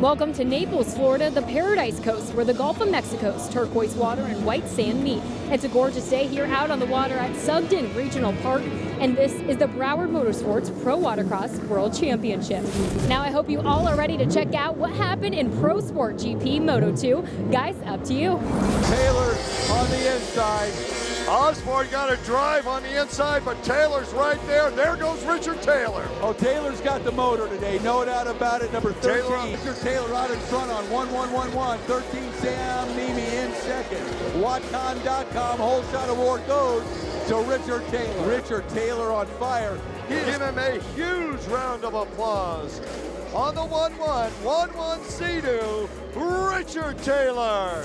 Welcome to Naples, Florida, the Paradise Coast, where the Gulf of Mexico's turquoise water and white sand meet. It's a gorgeous day here out on the water at Sugden Regional Park, and this is the Broward Motorsports Pro Watercross World Championship. Now I hope you all are ready to check out what happened in Pro Sport GP Moto 2. Guys, up to you. Taylor on the inside. Osborne got a drive on the inside, but Taylor's right there. There goes Richard Taylor. Oh, Taylor's got the motor today, no doubt about it. Number 13, Richard Taylor out in front on 1111. 13, Sam Nemi in second. Watcon.com whole shot award goes to Richard Taylor. Richard Taylor on fire. Give him a huge round of applause. On the 1-1 Sea-Doo, Richard Taylor.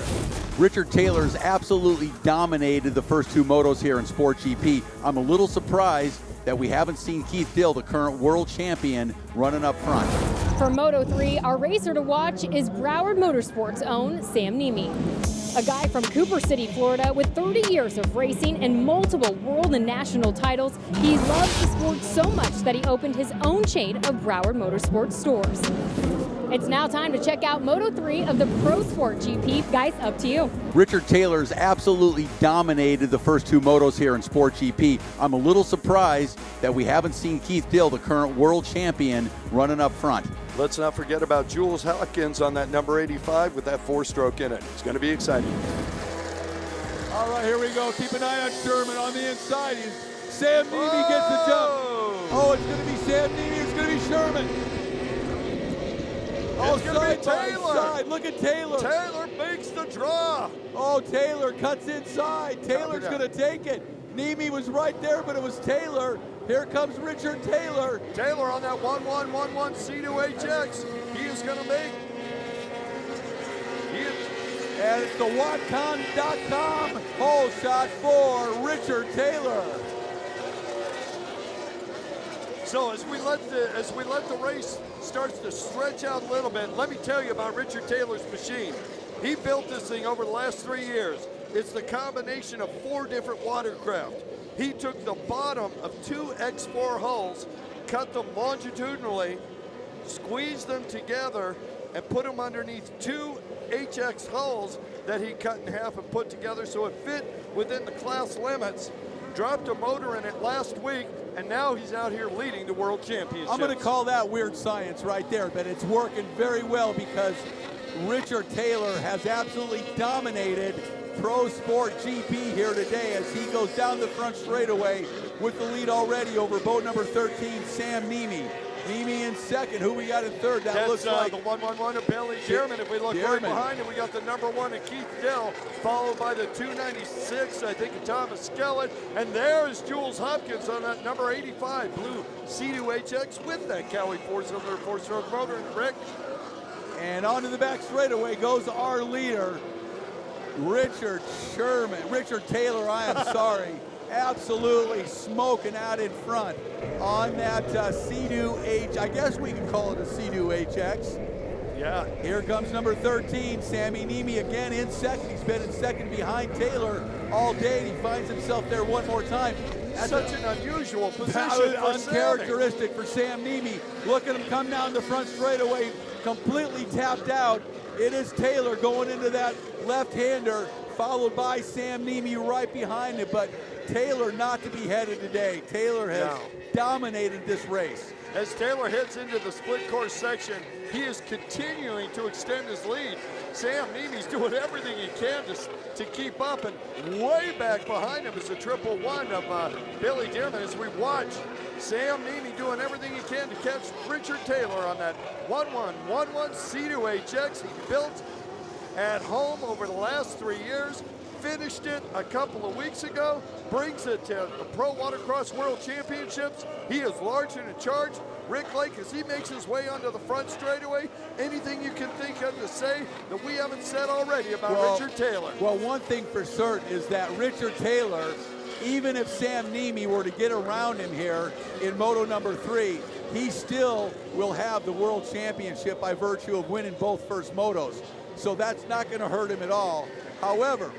Richard Taylor's absolutely dominated the first two motos here in Sport GP. I'm a little surprised that we haven't seen Keith Dill, the current world champion, running up front. For Moto 3, our racer to watch is Broward Motorsports' own Sam Nemi. A guy from Cooper City, Florida, with 30 years of racing and multiple world and national titles, he loves the sport so much that he opened his own chain of Broward Motorsports stores. It's now time to check out Moto 3 of the Pro Sport GP. Guys, up to you. Richard Taylor's absolutely dominated the first two motos here in Sport GP. I'm a little surprised that we haven't seen Keith Dill, the current world champion, running up front. Let's not forget about Jules Hopkins on that number 85 with that four-stroke in it. It's going to be exciting. All right, here we go. Keep an eye on Sherman on the inside. Sam Nemi gets the jump. Oh, it's going to be Sam Nemi. It's going to be Sherman. Oh, it's going to be Taylor. Side. Look at Taylor. Taylor makes the draw. Oh, Taylor cuts inside. Taylor's going to take it. Nemi was right there, but it was Taylor. Here comes Richard Taylor. Taylor on that 1111 C2HX. He is going to make. And it's the Watcon.com hole shot for Richard Taylor. So as we let the race starts to stretch out a little bit, let me tell you about Richard Taylor's machine. He built this thing over the last 3 years. It's the combination of 4 different watercraft. He took the bottom of 2 X4 hulls, cut them longitudinally, squeezed them together, and put them underneath 2 HX hulls that he cut in half and put together so it fit within the class limits. Dropped a motor in it last week, and now he's out here leading the World Championships. I'm going to call that weird science right there, but it's working very well because Richard Taylor has absolutely dominated Pro Sport GP here today as he goes down the front straightaway with the lead already over boat number 13, Sam Nemi. Nemi in second. Who we got in third? That looks like the 111 of Billy Dearman. If we look right behind him, we got the number 1 of Keith Dill, followed by the 296, I think, of Thomas Skellett. And there's Jules Hopkins on that number 85 blue C2HX with that Cowie four-cylinder, four-stroke motor. And Rick. And onto the back straightaway goes our leader, Richard Sherman. Richard Taylor, I am sorry. Absolutely smoking out in front on that C2H. I guess we can call it a C2HX. Yeah. Here comes number 13, Sammy Nemi again in second. He's been in second behind Taylor all day. He finds himself there one more time. That's such an unusual position for uncharacteristic for Sam Nemi. Look at him come down the front straightaway, completely tapped out. It is Taylor going into that left-hander, followed by Sam Nemi right behind him. But Taylor not to be headed today. Taylor has dominated this race. As Taylor heads into the split course section, he is continuing to extend his lead. Sam Nemi's doing everything he can to keep up, and way back behind him is the 111 of Billy Dearman as we watch Sam Nemi doing everything he can to catch Richard Taylor on that 1111 C2HX he built at home over the last 3 years. Finished it a couple of weeks ago, brings it to the Pro Watercross World Championships. He is large and in charge. Rick Lake, as he makes his way onto the front straightaway, anything you can think of to say that we haven't said already about Richard Taylor? Well, one thing for certain is that Richard Taylor, even if Sam Nemi were to get around him here in Moto number 3, he still will have the World Championship by virtue of winning both first motos. So that's not going to hurt him at all. However,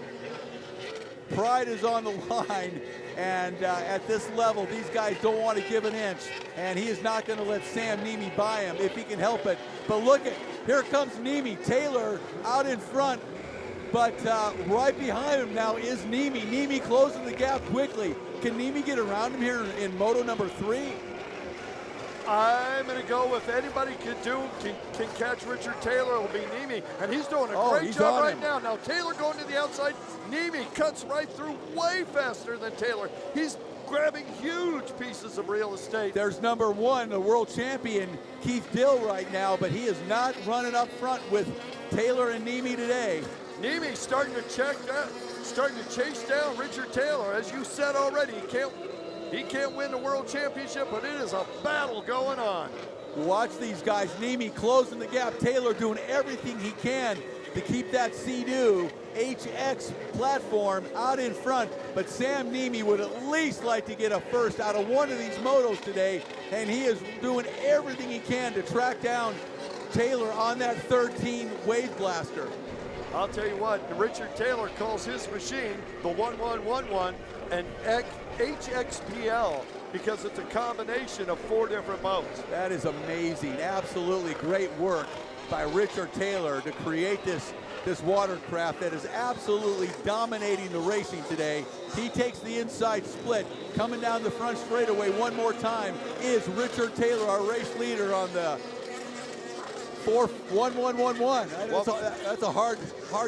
pride is on the line, and at this level, these guys don't want to give an inch, and he is not going to let Sam Nemi by him if he can help it. But look at, here comes Nemi. Taylor out in front, but right behind him now is Nemi. Nemi closing the gap quickly. Can Nemi get around him here in moto number 3? I'm going to go with anybody can catch Richard Taylor, it'll be Nemi. And he's doing a great job right now. Now Taylor going to the outside. Nemi cuts right through way faster than Taylor. He's grabbing huge pieces of real estate. There's number 1, the world champion, Keith Dill right now, but he is not running up front with Taylor and Nemi today. Nemi starting to chase down Richard Taylor. As you said already, he can't win the world championship, but it is a battle going on. Watch these guys. Nemi closing the gap. Taylor doing everything he can to keep that Sea-Doo HX platform out in front. But Sam Nemi would at least like to get a first out of one of these motos today, and he is doing everything he can to track down Taylor on that 13 Wave Blaster. I'll tell you what, Richard Taylor calls his machine the 1111 and HXPL because it's a combination of 4 different modes. That is amazing. Absolutely great work by Richard Taylor to create this watercraft that is absolutely dominating the racing today. He takes the inside split. Coming down the front straightaway one more time is Richard Taylor, our race leader on the 1111. That's a hard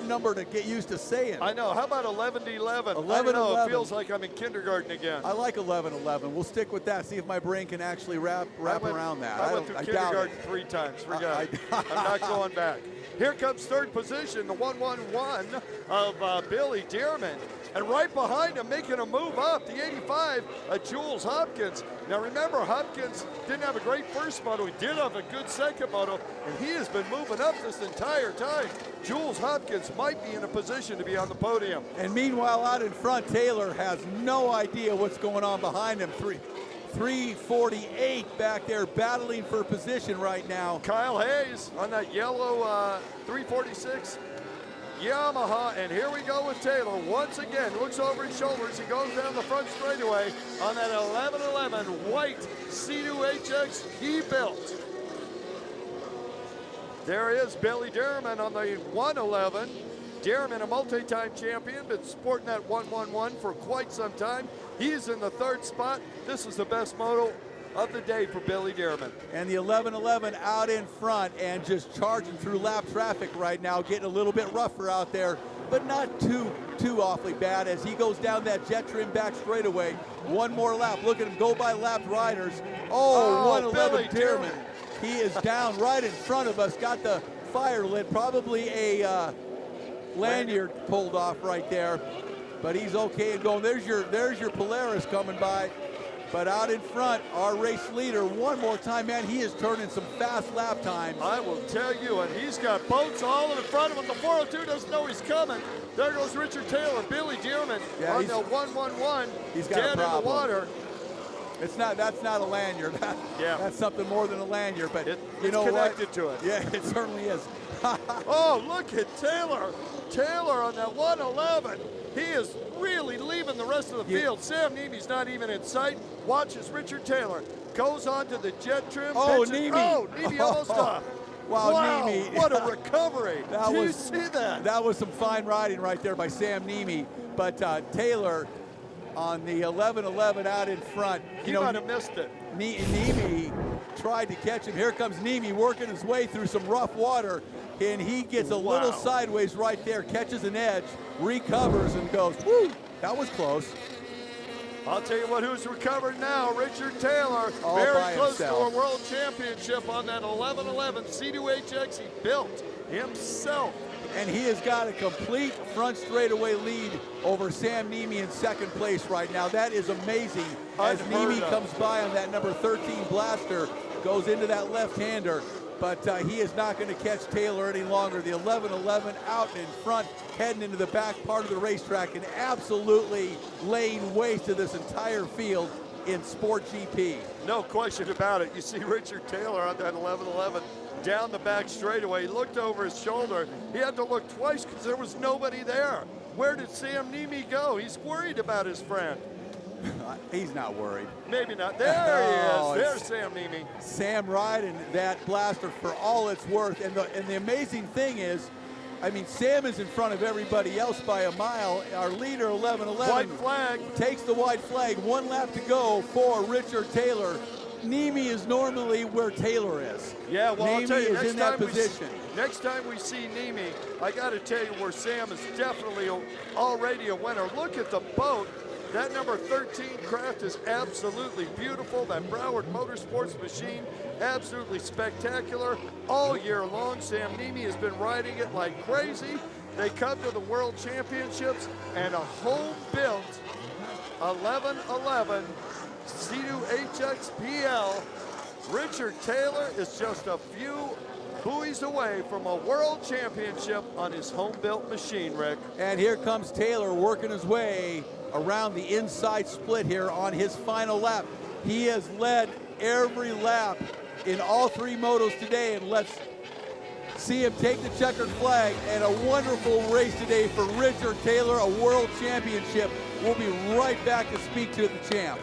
number to get used to saying. I know. How about 1111? 1111. It feels like I'm in kindergarten again. I like 1111. We'll stick with that. See if my brain can actually wrap around that. I went through kindergarten 3 times. Forget it. I'm not going back. Here comes third position, the 111 of Billy Dearman. And right behind him, making a move up, the 85, Jules Hopkins. Now remember, Hopkins didn't have a great first moto. He did have a good second moto, and he has been moving up this entire time. Jules Hopkins might be in a position to be on the podium. And meanwhile, out in front, Taylor has no idea what's going on behind him. 348 back there battling for position right now. Kyle Hayes on that yellow 346 Yamaha, and here we go with Taylor once again. Looks over his shoulders. He goes down the front straightaway on that 1111 white Sea-Doo HX he built. There is Billy Dearman on the 111. Dearman, a multi-time champion, been sporting that 111 for quite some time. He's in the 3rd spot. This is the best moto of the day for Billy Dearman. And the 1111 out in front and just charging through lap traffic right now, getting a little bit rougher out there, but not too awfully bad as he goes down that jet trim back straightaway. One more lap. Look at him go by lapped riders. Oh, 111 Dearman. He is down right in front of us, got the fire lit, probably a lanyard pulled off right there, but he's okay and going. There's your Polaris coming by. But out in front, our race leader, one more time, man, he is turning some fast lap times. I will tell you, and he's got boats all in front of him. The 402 doesn't know he's coming. There goes Richard Taylor, Billy Dearman on the 111. He's got dead a problem. In the water. That's not a lanyard. That's something more than a lanyard, but you know what? It's connected to it. Yeah, it certainly is. Oh, look at Taylor. Taylor on that 111. He is really leaving the rest of the field. Sam Nemi's not even in sight. Watches Richard Taylor. Goes on to the jet trim. Oh, Nemi. Oh, Nemi almost off. Wow, Nemi. What a recovery. Did you see that? That was some fine riding right there by Sam Nemi. But Taylor on the 1111 out in front. He might have missed it. Nemi tried to catch him. Here comes Nemi working his way through some rough water. And he gets a little sideways right there, catches an edge, recovers, and goes, whoo, that was close. I'll tell you what, who's recovered now, Richard Taylor. All very by close himself. to a world championship on that 1111 Sea-Doo HX he built himself. And he has got a complete front straightaway lead over Sam Nemi in 2nd place right now. That is amazing. As Nemi comes by on that number 13 Blaster, goes into that left-hander. But he is not going to catch Taylor any longer. The 1111 out in front, heading into the back part of the racetrack and absolutely laying waste to this entire field in Sport GP. No question about it. You see Richard Taylor on that 1111 down the back straightaway. He looked over his shoulder. He had to look twice because there was nobody there. Where did Sam Niemi go? He's worried about his friend. He's not worried. Maybe not. There he is. There's Sam Niemi. Sam riding that blaster for all it's worth. And the amazing thing is, I mean, Sam is in front of everybody else by a mile. Our leader, 11:11, White flag. takes the white flag. 1 lap to go for Richard Taylor. Niemi is normally where Taylor is. Yeah, well, I'll tell you, Niemi is in that position. Next time we see Niemi, I got to tell you where Sam is definitely already a winner. Look at the boat. That number 13 craft is absolutely beautiful. That Broward Motorsports machine, absolutely spectacular. All year long, Sam Niemi has been riding it like crazy. They come to the World Championships and a home-built 1111 C2 HXPL. Richard Taylor is just a few buoys away from a world championship on his home-built machine, Rick. And here comes Taylor working his way around the inside split here on his final lap. He has led every lap in all 3 motos today, and let's see him take the checkered flag. And a wonderful race today for Richard Taylor, a world championship. We'll be right back to speak to the champ.